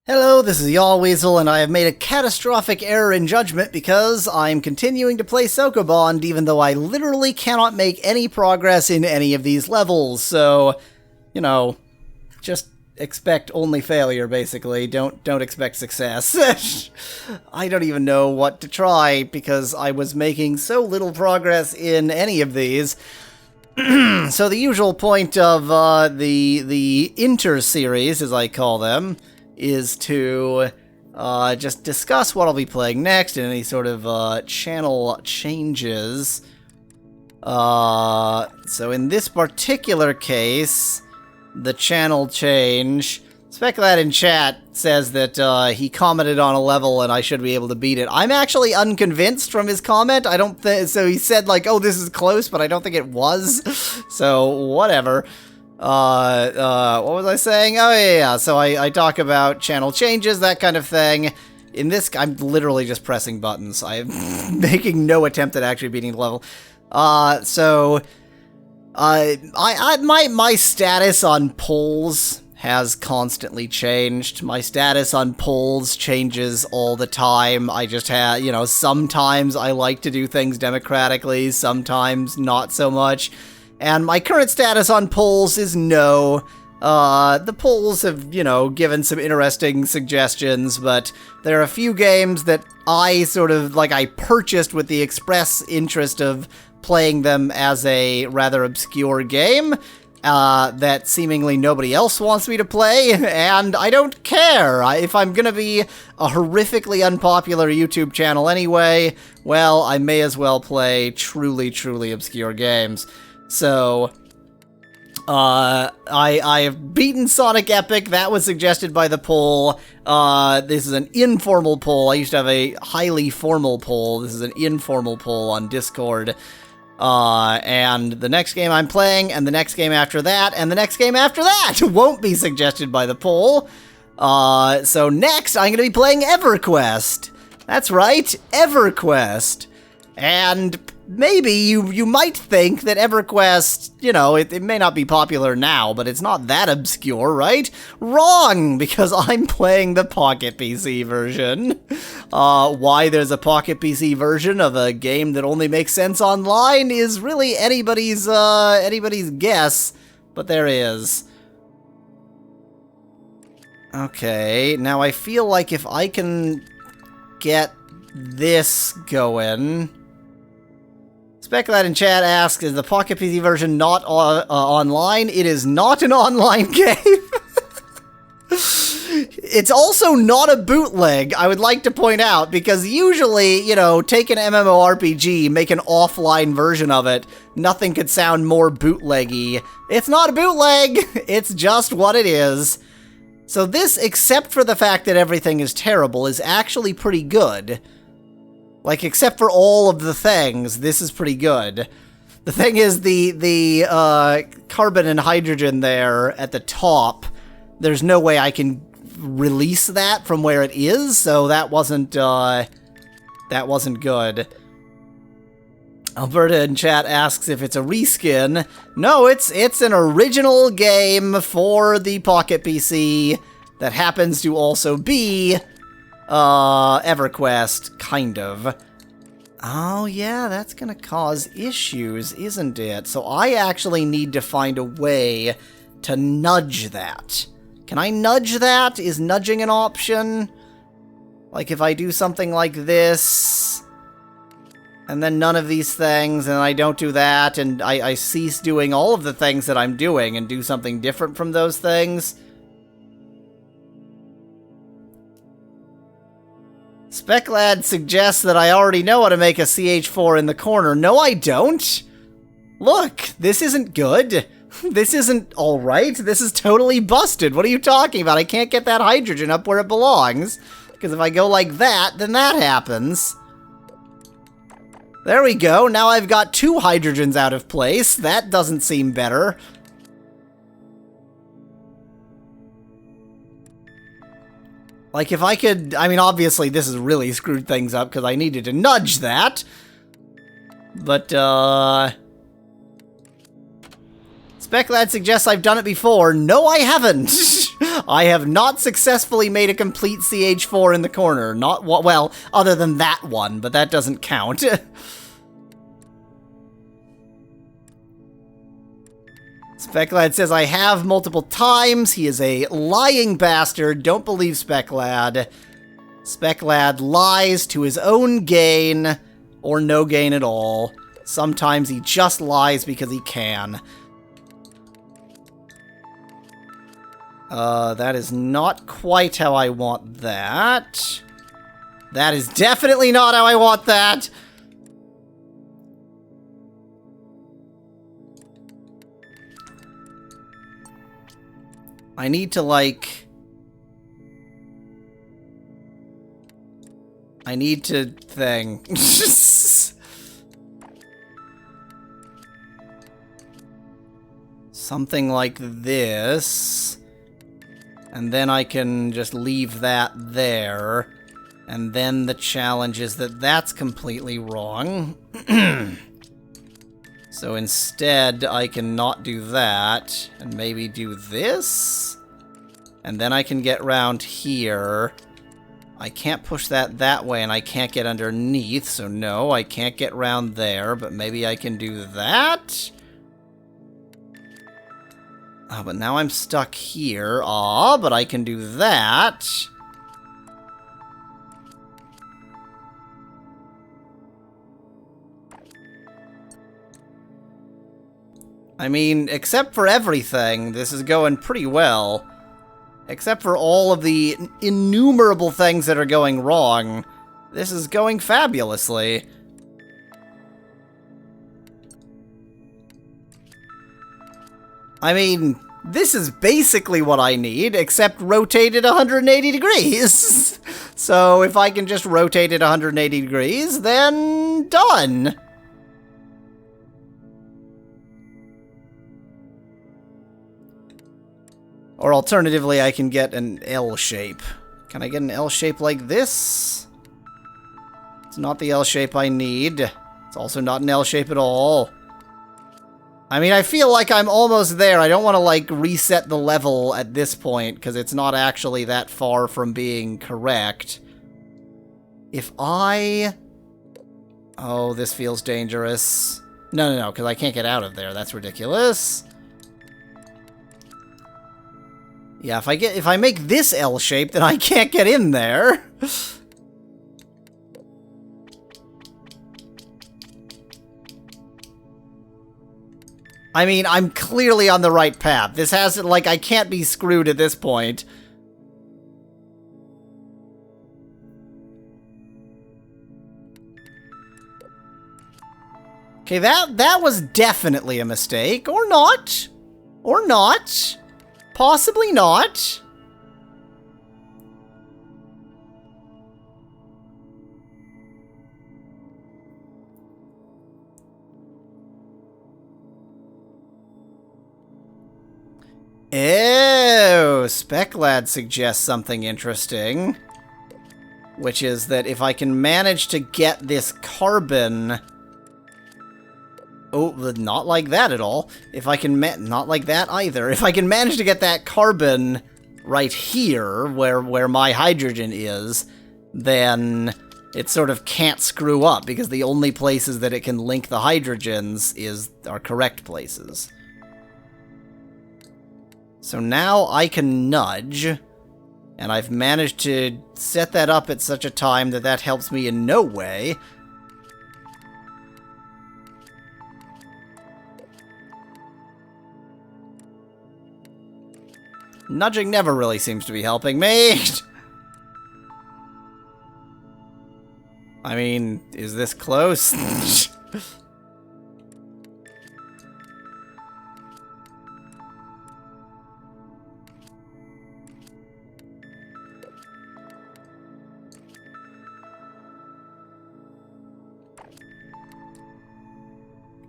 Hello, this is Yahweasel, and I have made a catastrophic error in judgment because I'm continuing to play Sokobond even though I literally cannot make any progress in any of these levels, so, you know, just expect only failure, basically. Don't expect success. I don't even know what to try because I was making so little progress in any of these. So the usual point of the inter-series, as I call them, is to just discuss what I'll be playing next and any sort of channel changes. So in this particular case, the channel change, Speculad in chat says that he commented on a level and I should be able to beat it. I'm actually unconvinced from his comment. I don't think so. He said like, "Oh, this is close," but I don't think it was. So whatever. What was I saying? Oh, yeah. So I talk about channel changes, that kind of thing. In this, I'm literally just pressing buttons. I'm making no attempt at actually beating the level. My status on polls has constantly changed. My status on polls changes all the time. I just have, you know, sometimes I like to do things democratically, sometimes not so much. And my current status on polls is no. The polls have, you know, given some interesting suggestions, but there are a few games that I sort of, like, I purchased with the express interest of playing them as a rather obscure game, that seemingly nobody else wants me to play, and I don't care. If I'm gonna be a horrifically unpopular YouTube channel anyway, well, I may as well play truly, truly obscure games. So, I have beaten Sonic Epic. That was suggested by the poll. This is an informal poll. I used to have a highly formal poll. This is an informal poll on Discord. And the next game I'm playing, and the next game after that, and the next game after that won't be suggested by the poll. So next, I'm gonna be playing EverQuest. That's right, EverQuest. And maybe you might think that EverQuest, you know, it may not be popular now, but it's not that obscure, right? Wrong, because I'm playing the Pocket PC version. Why there's a Pocket PC version of a game that only makes sense online is really anybody's guess, but there is. Okay, now I feel like if I can get this going... Speculad in chat asks, is the Pocket PC version not online? It is not an online game. It's also not a bootleg, I would like to point out, because usually, you know, take an MMORPG, make an offline version of it, nothing could sound more bootleggy. It's not a bootleg, it's just what it is. So this, except for the fact that everything is terrible, is actually pretty good. Like, except for all of the things, this is pretty good. The thing is, the carbon and hydrogen there at the top, there's no way I can release that from where it is, so that wasn't good. Alberta in chat asks if it's a reskin. No, it's an original game for the Pocket PC that happens to also be... EverQuest, kind of. Oh, yeah, that's gonna cause issues, isn't it? So I actually need to find a way to nudge that. Can I nudge that? Is nudging an option? Like, if I do something like this, and then none of these things, and I don't do that, and I cease doing all of the things that I'm doing and do something different from those things... Speculad suggests that I already know how to make a CH4 in the corner. No, I don't. Look, this isn't good. This isn't alright. This is totally busted. What are you talking about? I can't get that hydrogen up where it belongs. Because if I go like that, then that happens. There we go. Now I've got 2 hydrogens out of place. That doesn't seem better. Like, if I could... I mean, obviously, this has really screwed things up, because I needed to nudge that. But, Speclad suggests I've done it before. No, I haven't. I have not successfully made a complete CH4 in the corner. Not, well, other than that one, but that doesn't count. Speclad says I have multiple times. He is a lying bastard. Don't believe Speclad. Speclad lies to his own gain, or no gain at all. Sometimes he just lies because he can. That is not quite how I want that. That is definitely not how I want that. I need to, like... I need to thing. Something like this. And then I can just leave that there. And then the challenge is that that's completely wrong. So instead, I can not do that, and maybe do this? And then I can get round here. I can't push that way, and I can't get underneath, so no, I can't get round there, but maybe I can do that? Oh, but now I'm stuck here. Ah, but I can do that. I mean, except for everything, this is going pretty well. Except for all of the innumerable things that are going wrong, this is going fabulously. I mean, this is basically what I need, except rotated 180 degrees. So if I can just rotate it 180 degrees, then done. Or alternatively, I can get an L shape. Can I get an L shape like this? It's not the L shape I need. It's also not an L shape at all. I mean, I feel like I'm almost there. I don't want to, like, reset the level at this point, because it's not actually that far from being correct. If I... Oh, this feels dangerous. No, because I can't get out of there. That's ridiculous. Yeah, if I make this L shape, then I can't get in there. I mean, I'm clearly on the right path. This has, like, I can't be screwed at this point. Okay, that was definitely a mistake. Or not. Or not. Possibly not. Ew, Speclad suggests something interesting. Which is that if I can manage to get this carbon... Oh, not like that at all. If I can not like that either. If I can manage to get that carbon right here, where my hydrogen is, then it sort of can't screw up, because the only places that it can link the hydrogens are correct places. So now I can nudge, and I've managed to set that up at such a time that that helps me in no way. Nudging never really seems to be helping me. I mean, is this close?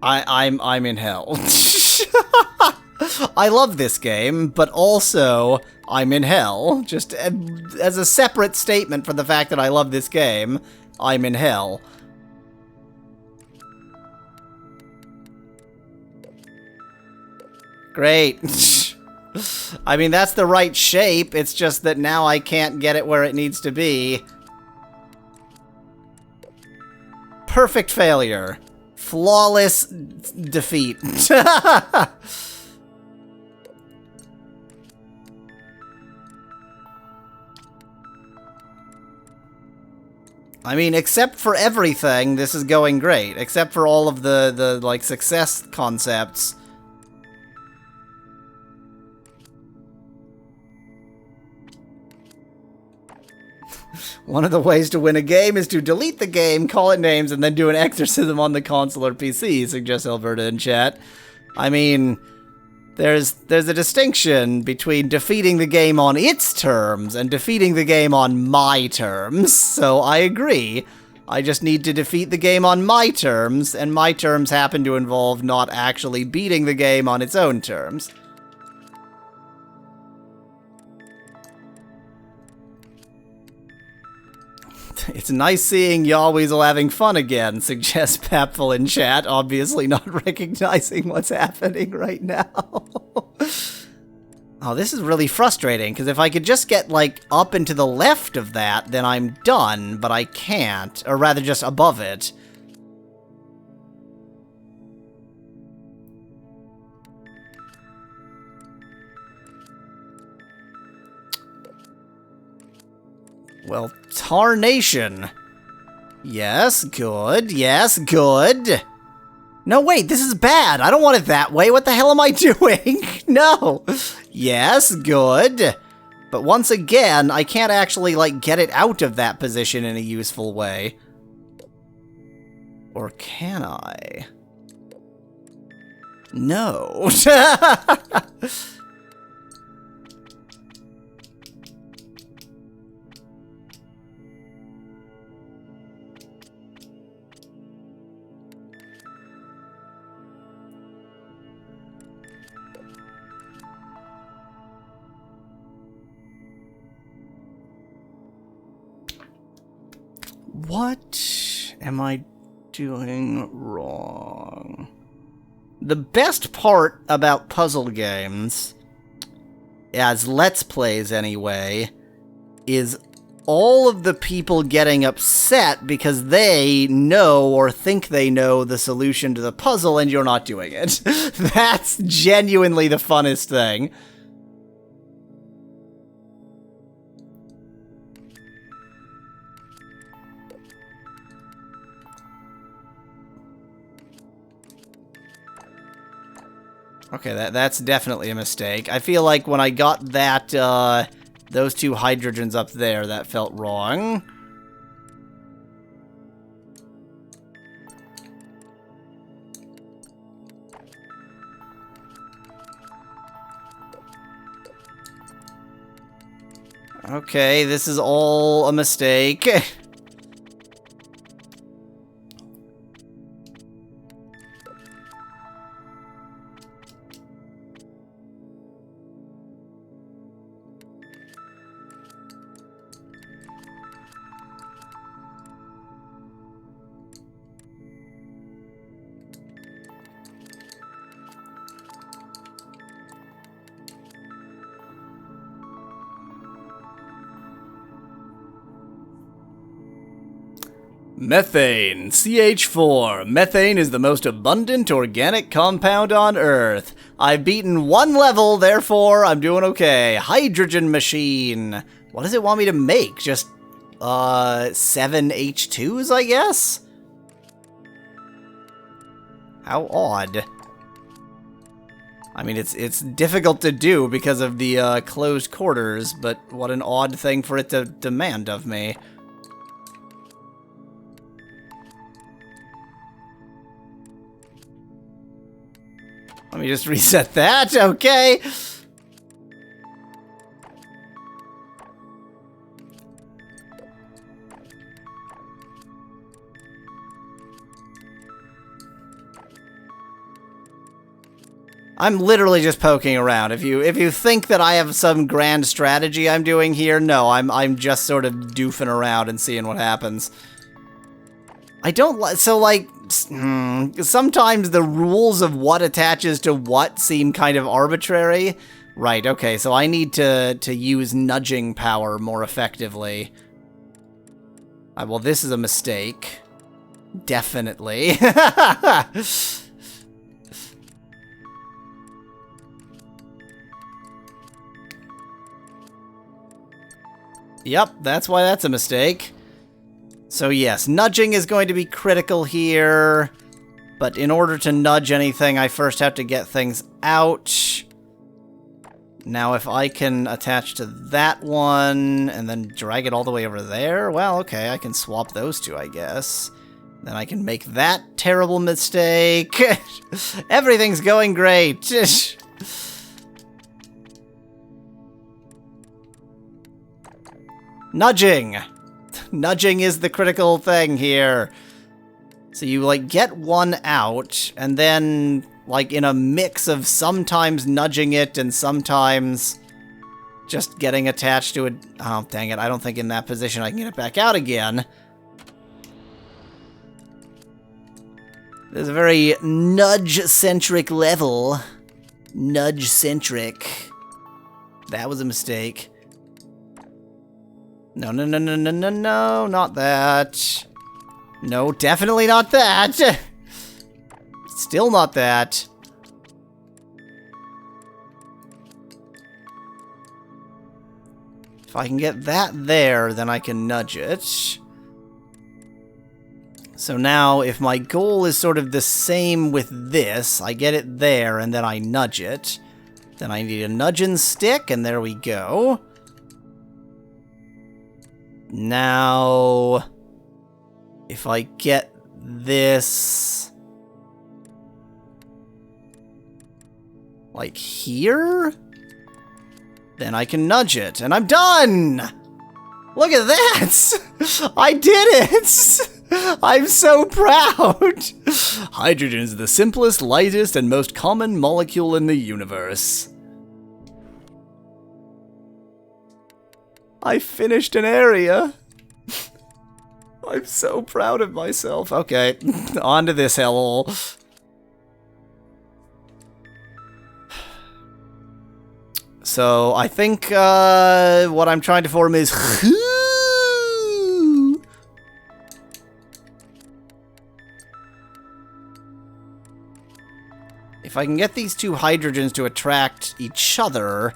I'm in hell. I love this game, but also, I'm in hell. Just as a separate statement for the fact that I love this game, I'm in hell. Great. I mean, that's the right shape. It's just that now I can't get it where it needs to be. Perfect failure. Flawless defeat. I mean, except for everything, this is going great. Except for all of the like, success concepts. One of the ways to win a game is to delete the game, call it names, and then do an exorcism on the console or PC, suggests Alberta in chat. I mean, there's a distinction between defeating the game on its terms and defeating the game on my terms, so I agree. I just need to defeat the game on my terms, and my terms happen to involve not actually beating the game on its own terms. It's nice seeing Yahweasel having fun again, suggests Papful in chat, obviously not recognizing what's happening right now. Oh, this is really frustrating, because if I could just get, like, up and to the left of that, then I'm done, but I can't. Or rather, just above it. Well, tarnation. Yes, good. Yes, good. No, wait, this is bad. I don't want it that way. What the hell am I doing? No. Yes, good. But once again, I can't actually, like, get it out of that position in a useful way. Or can I? No. What am I doing wrong? The best part about puzzle games, as Let's Plays anyway, is all of the people getting upset because they know or think they know the solution to the puzzle and you're not doing it. That's genuinely the funnest thing. Okay, that's definitely a mistake. I feel like when I got that, those two hydrogens up there, that felt wrong. Okay, this is all a mistake. Methane, CH4. Methane is the most abundant organic compound on Earth. I've beaten one level, therefore I'm doing okay. Hydrogen machine. What does it want me to make? Just, 7 H2s, I guess? How odd. I mean, it's difficult to do because of the, closed quarters, but what an odd thing for it to demand of me. Let me just reset that, okay. I'm literally just poking around. If you think that I have some grand strategy I'm doing here, no, I'm just sort of doofing around and seeing what happens. I don't like, so like, sometimes the rules of what attaches to what seem kind of arbitrary. Right, okay, so I need to use nudging power more effectively. Well, this is a mistake. Definitely. Yep, that's why that's a mistake. So yes, nudging is going to be critical here. But in order to nudge anything, I first have to get things out. Now, if I can attach to that one and then drag it all the way over there, well, okay, I can swap those two, I guess. Then I can make that terrible mistake. Everything's going great. Nudging. Nudging is the critical thing here. So you, like, get one out, and then, like, in a mix of sometimes nudging it and sometimes just getting attached to it. Oh, dang it. I don't think in that position I can get it back out again. There's a very nudge-centric level. Nudge-centric. That was a mistake. No, no, no, no, no, no, no, not that. No, definitely not that. Still not that. If I can get that there, then I can nudge it. So now, if my goal is sort of the same with this, I get it there, and then I nudge it. Then I need a nudging stick, and there we go. Now, if I get this, like here, then I can nudge it, and I'm done! Look at that! I did it! I'm so proud! Hydrogen is the simplest, lightest, and most common molecule in the universe. I finished an area. I'm so proud of myself. Okay, on to this hellhole. So, I think what I'm trying to form is... If I can get these two hydrogens to attract each other...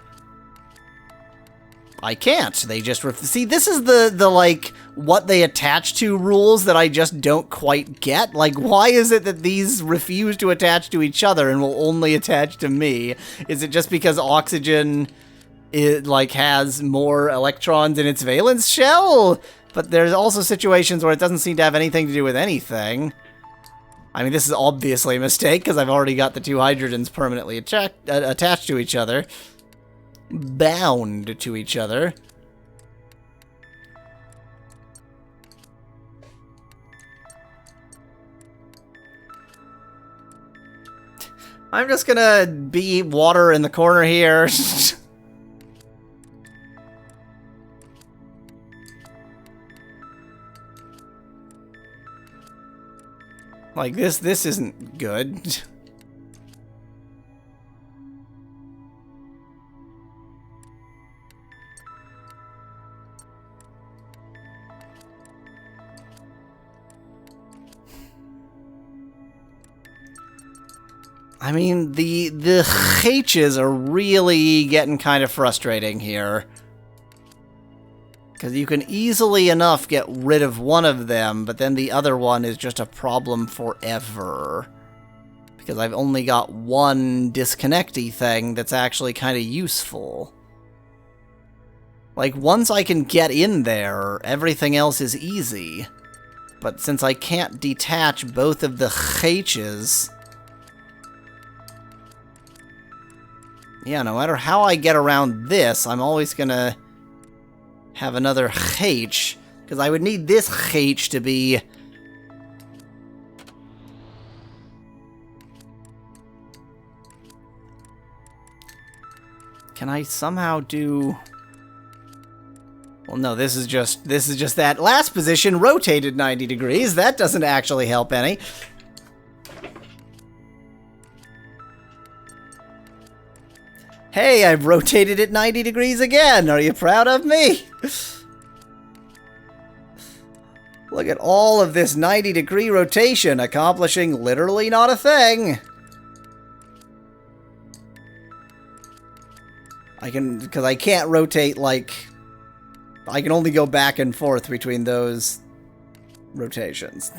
I can't. They just... See, this is the, like, what they attach to rules that I just don't quite get. Like, why is it that these refuse to attach to each other and will only attach to me? Is it just because oxygen, like, has more electrons in its valence shell? But there's also situations where it doesn't seem to have anything to do with anything. I mean, this is obviously a mistake, because I've already got the two hydrogens permanently attached to each other. Bound to each other. I'm just gonna be water in the corner here. Like, this isn't good. I mean, the H's are really getting kind of frustrating here. Because you can easily enough get rid of one of them, but then the other one is just a problem forever. Because I've only got one disconnecty thing that's actually kind of useful. Like, once I can get in there, everything else is easy. But since I can't detach both of the H's... Yeah, no matter how I get around this, I'm always gonna have another H, because I would need this H to be... Can I somehow do... Well, no, this is just that last position rotated 90 degrees. That doesn't actually help any. Hey, I've rotated it 90 degrees again. Are you proud of me? Look at all of this 90-degree rotation, accomplishing literally not a thing. Because I can't rotate, like... I can only go back and forth between those rotations.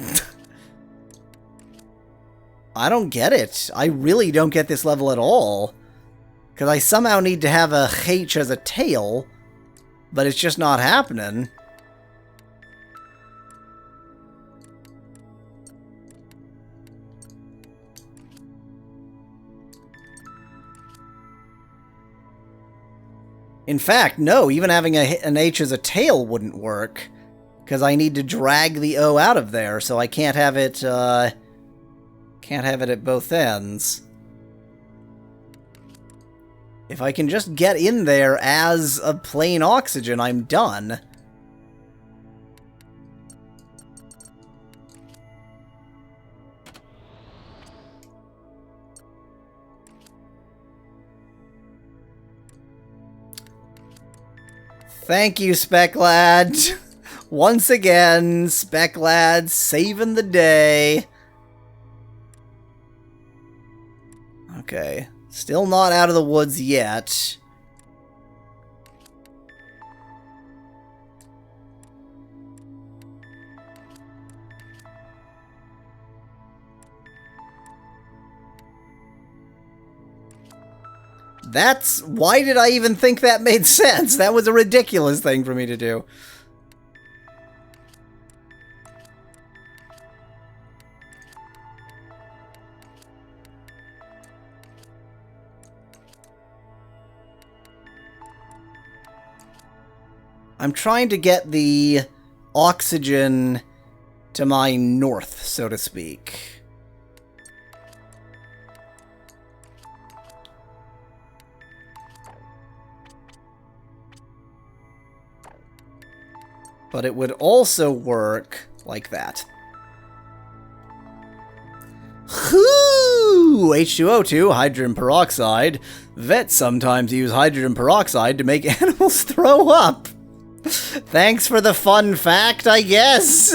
I don't get it. I really don't get this level at all. Because I somehow need to have a H as a tail, but it's just not happening. In fact, no, even having an H as a tail wouldn't work, because I need to drag the O out of there, so I can't have it at both ends. If I can just get in there as a plain oxygen, I'm done. Thank you, Spec Lad. Once again, Spec Lad saving the day. Okay. Still not out of the woods yet. Why did I even think that made sense? That was a ridiculous thing for me to do. I'm trying to get the oxygen to my north, so to speak. But it would also work like that. Whoo! H2O2, hydrogen peroxide. Vets sometimes use hydrogen peroxide to make animals throw up. Thanks for the fun fact, I guess.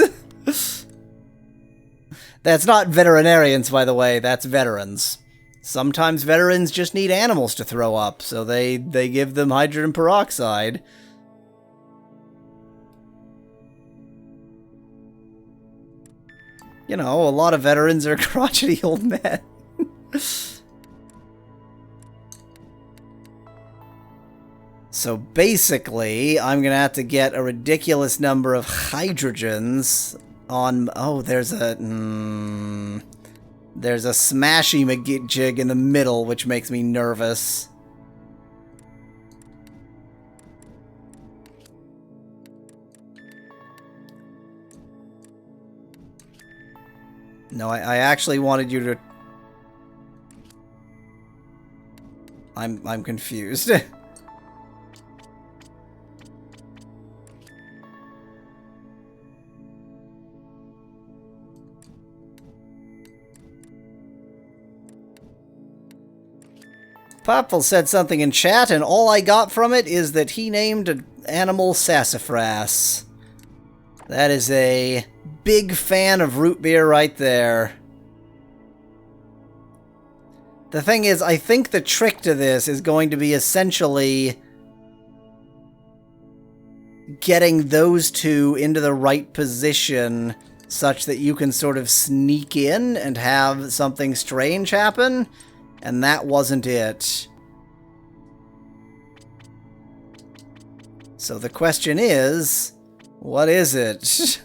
That's not veterinarians, by the way. That's veterans. Sometimes veterans just need animals to throw up, so they give them hydrogen peroxide. You know, a lot of veterans are crotchety old men. So basically, I'm gonna have to get a ridiculous number of hydrogens on... Oh, there's a smashy McGig in the middle, which makes me nervous. No, I actually wanted you to... I'm confused. Popful said something in chat, and all I got from it is that he named an animal sassafras. That is a big fan of root beer right there. The thing is, I think the trick to this is going to be essentially getting those two into the right position such that you can sort of sneak in and have something strange happen. And that wasn't it. So the question is, what is it?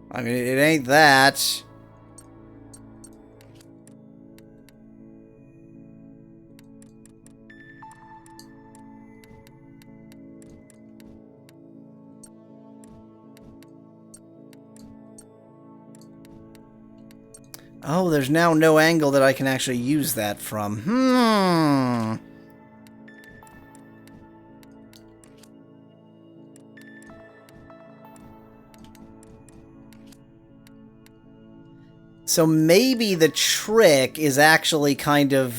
I mean, it ain't that. Oh, there's now no angle that I can actually use that from. So maybe the trick is actually kind of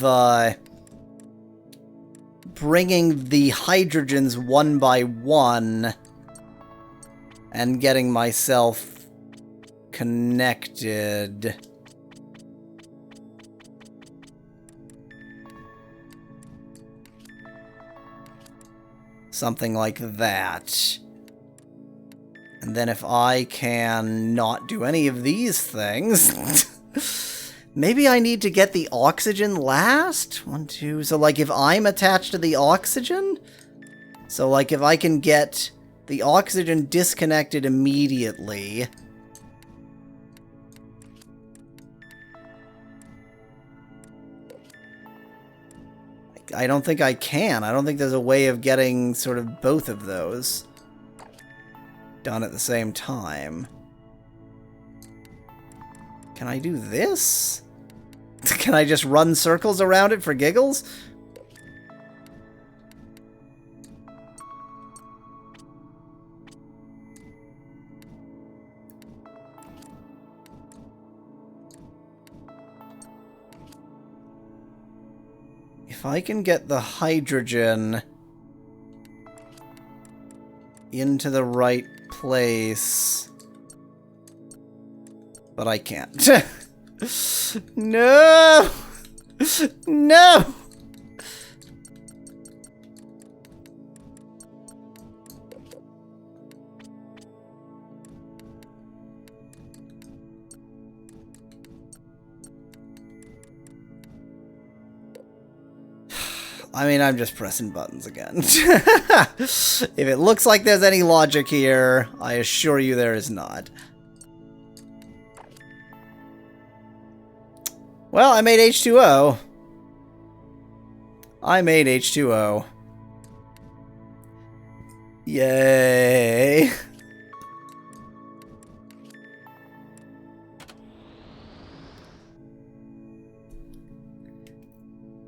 bringing the hydrogens one by one and getting myself connected. Something like that. And then if I can not do any of these things... Maybe I need to get the oxygen last? 1, 2... So, like, if I'm attached to the oxygen? So, like, if I can get the oxygen disconnected immediately... I don't think I can. I don't think there's a way of getting sort of both of those done at the same time. Can I do this? Can I just run circles around it for giggles? If I can get the hydrogen into the right place... But I can't. No! No! I mean, I'm just pressing buttons again. If it looks like there's any logic here, I assure you there is not. Well, I made H2O. I made H2O. Yay.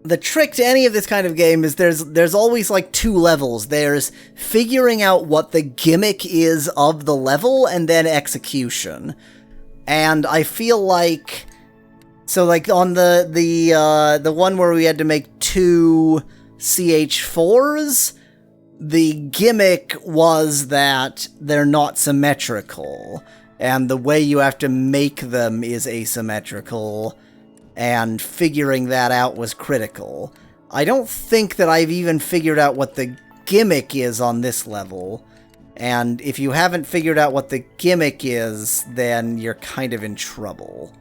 The trick to any of this kind of game is there's always like two levels. There's figuring out what the gimmick is of the level and then execution. And I feel like... So, like, on the one where we had to make 2 CH4s, the gimmick was that they're not symmetrical, and the way you have to make them is asymmetrical, and figuring that out was critical. I don't think that I've even figured out what the gimmick is on this level, and if you haven't figured out what the gimmick is, then you're kind of in trouble.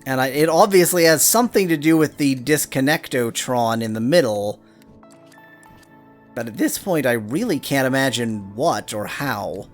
And it obviously has something to do with the disconnectotron in the middle. But at this point, I really can't imagine what or how.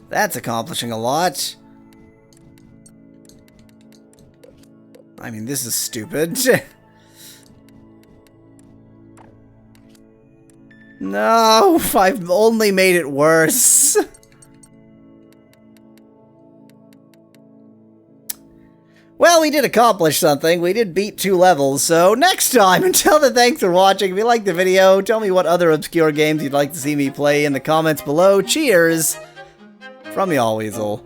That's accomplishing a lot. I mean, this is stupid. No, I've only made it worse. Well, we did accomplish something. We did beat 2 levels, so next time, until then, thanks for watching. If you liked the video, tell me what other obscure games you'd like to see me play in the comments below. Cheers! From Yahweasel.